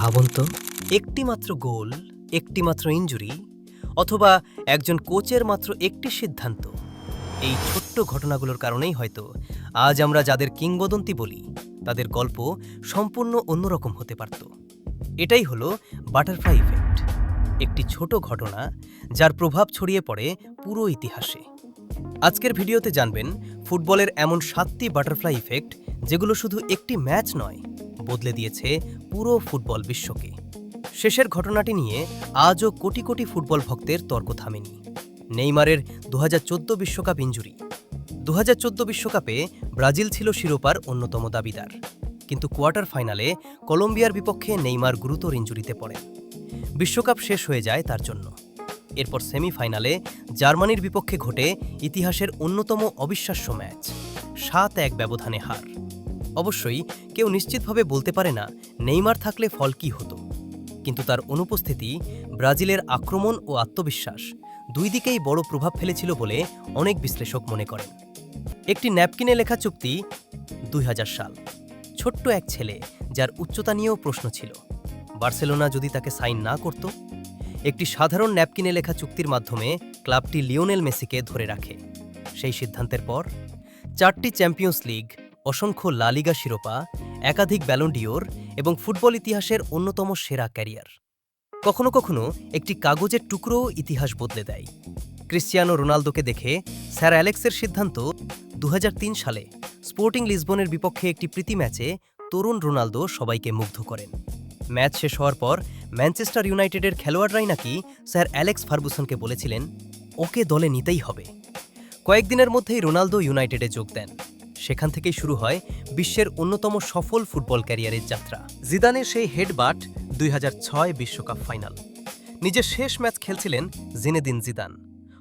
ভাবুন তো, একটি মাত্র গোল, একটি মাত্র ইনজুরি অথবা একজন কোচের মাত্র একটি সিদ্ধান্ত, এই ছোট্ট ঘটনাগুলোর কারণেই হয়তো আজ আমরা যাদের কিংবদন্তি বলি তাদের গল্প সম্পূর্ণ অন্যরকম হতে পারত। এটাই হলো বাটারফ্লাই ইফেক্ট, একটি ছোট ঘটনা যার প্রভাব ছড়িয়ে পড়ে পুরো ইতিহাসে। আজকের ভিডিওতে জানবেন ফুটবলের এমন 7টি বাটারফ্লাই ইফেক্ট যেগুলো শুধু একটি ম্যাচ নয়, বদলে দিয়েছে পুরো ফুটবল বিশ্বকে। শেষের ঘটনাটি নিয়ে আজও কোটি কোটি ফুটবল ভক্তের তর্ক থামেনি। নেইমারের 2014 বিশ্বকাপ ইনজুরি। 2014 বিশ্বকাপে ব্রাজিল ছিল শিরোপার অন্যতম দাবিদার, কিন্তু কোয়ার্টার ফাইনালে কলম্বিয়ার বিপক্ষে নেইমার গুরুতর ইনজুরিতে পড়েন। বিশ্বকাপ শেষ হয়ে যায় তার জন্য। এরপর সেমিফাইনালে জার্মানির বিপক্ষে ঘটে ইতিহাসের অন্যতম অবিশ্বাস্য ম্যাচ, 7-1 ব্যবধানে হার। অবশ্যই কেউ নিশ্চিতভাবে বলতে পারে না নেইমার থাকলে ফল কী হতো, কিন্তু তার অনুপস্থিতি ব্রাজিলের আক্রমণ ও আত্মবিশ্বাস দুই দিকেই বড় প্রভাব ফেলেছিল বলে অনেক বিশ্লেষক মনে করেন। একটি ন্যাপকিনে লেখা চুক্তি, 2000 সাল। ছোট্ট এক ছেলে যার উচ্চতা নিয়েও প্রশ্ন ছিল, বার্সেলোনা যদি তাকে সাইন না করত। একটি সাধারণ ন্যাপকিনে লেখা চুক্তির মাধ্যমে ক্লাবটি লিওনেল মেসিকে ধরে রাখে। সেই সিদ্ধান্তের পর 4টি চ্যাম্পিয়ন্স লিগ, অসংখ্য লা লিগা শিরোপা, একাধিক ব্যালন ডিওর এবং ফুটবল ইতিহাসের অন্যতম সেরা ক্যারিয়ার। কখনো কখনো একটি কাগজের টুকরোও ইতিহাস বদলে দেয়। ক্রিশ্চিয়ানো রোনালদোকে দেখে স্যার অ্যালেক্সের সিদ্ধান্ত 2003 সালে স্পোর্টিং লিসবনের বিপক্ষে একটি প্রীতি ম্যাচে তরুণ রোনালদো সবাইকে মুগ্ধ করেন। ম্যাচ শেষ হওয়ার পর ম্যানচেস্টার ইউনাইটেডের খেলোয়াড়রাই নাকি স্যার অ্যালেক্স ফার্গুসনকে বলেছিলেন, ওকে দলে নিতেই হবে। কয়েকদিনের মধ্যেই রোনালদো ইউনাইটেডে যোগ দেন। সেখান থেকেই শুরু হয় বিশ্বের অন্যতম সফল ফুটবল ক্যারিয়ারের যাত্রা। জিদানের সেই হেডবাট, 2006 বিশ্বকাপ ফাইনাল। নিজের শেষ ম্যাচ খেলছিলেন জিনেদিন জিদান।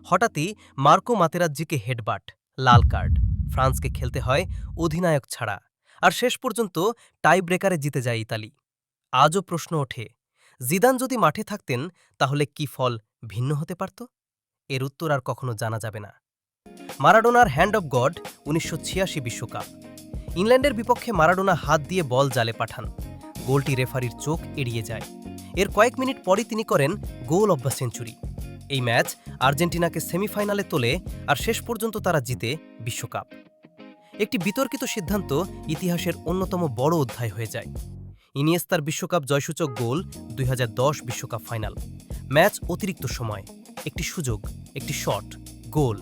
হঠাৎই মার্কো মাতেরাজ্জিকে হেডবাট, লাল কার্ড। ফ্রান্সকে খেলতে হয় অধিনায়ক ছাড়া, আর শেষ পর্যন্ত টাই ব্রেকারে জিতে যায় ইতালি। আজও প্রশ্ন ওঠে, জিদান যদি মাঠে থাকতেন তাহলে কি ফল ভিন্ন হতে পারত? এর উত্তর আর কখনো জানা যাবে না। মারাডোনার হ্যান্ড অব গড, 1986 বিশ্বকাপ। ইংল্যান্ডের বিপক্ষে মারাডোনা হাত দিয়ে বল জালে পাঠান। গোলটি রেফারির চোখ এড়িয়ে যায়। এর কয়েক মিনিট পরই তিনি করেন গোল অব দ্য সেঞ্চুরি। এই ম্যাচ আর্জেন্টিনাকে সেমিফাইনালে তোলে, আর শেষ পর্যন্ত তারা জিতে বিশ্বকাপ। একটি বিতর্কিত সিদ্ধান্ত ইতিহাসের অন্যতম বড় অধ্যায় হয়ে যায়। ইনিয়েস্তার বিশ্বকাপ জয়সূচক গোল, 2010 বিশ্বকাপ ফাইনাল। ম্যাচ অতিরিক্ত সময়, একটি সুযোগ, একটি শট, গোল।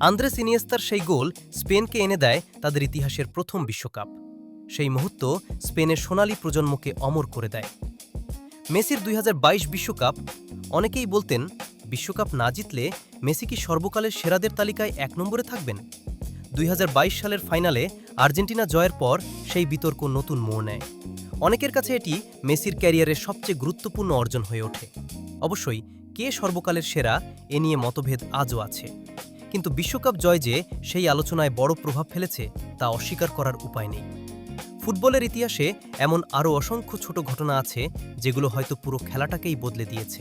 আন্দ্রেস ইনিয়েস্তার সেই গোল স্পেনকে এনে দেয় তাদের ইতিহাসের প্রথম বিশ্বকাপ। সেই মুহূর্ত স্পেনের সোনালী প্রজন্মকে অমর করে দেয়। মেসির 2022 বিশ্বকাপ। অনেকেই বলতেন, বিশ্বকাপ না জিতলে মেসি কি সর্বকালের সেরাদের তালিকায় 1 নম্বরে থাকবেন? 2022 সালের ফাইনালে আর্জেন্টিনা জয়ের পর সেই বিতর্ক নতুন মোড় নেয়। অনেকের কাছে এটি মেসির ক্যারিয়ারের সবচেয়ে গুরুত্বপূর্ণ অর্জন হয়ে ওঠে। অবশ্যই কে সর্বকালের সেরা এ নিয়ে মতভেদ আজও আছে, কিন্তু বিশ্বকাপ জয় যে সেই আলোচনায় বড় প্রভাব ফেলেছে তা অস্বীকার করার উপায় নেই। ফুটবলের ইতিহাসে এমন আরও অসংখ্য ছোট ঘটনা আছে যেগুলো হয়তো পুরো খেলাটাকেই বদলে দিয়েছে।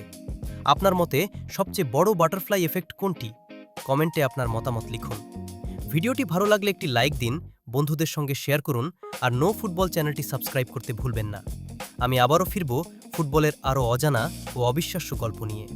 আপনার মতে সবচেয়ে বড় বাটারফ্লাই এফেক্ট কোনটি? কমেন্টে আপনার মতামত লিখুন। ভিডিওটি ভালো লাগলে একটি লাইক দিন, বন্ধুদের সঙ্গে শেয়ার করুন, আর নো ফুটবল চ্যানেলটি সাবস্ক্রাইব করতে ভুলবেন না। আমি আবারও ফিরব ফুটবলের আরও অজানা ও অবিশ্বাস্য গল্প নিয়ে।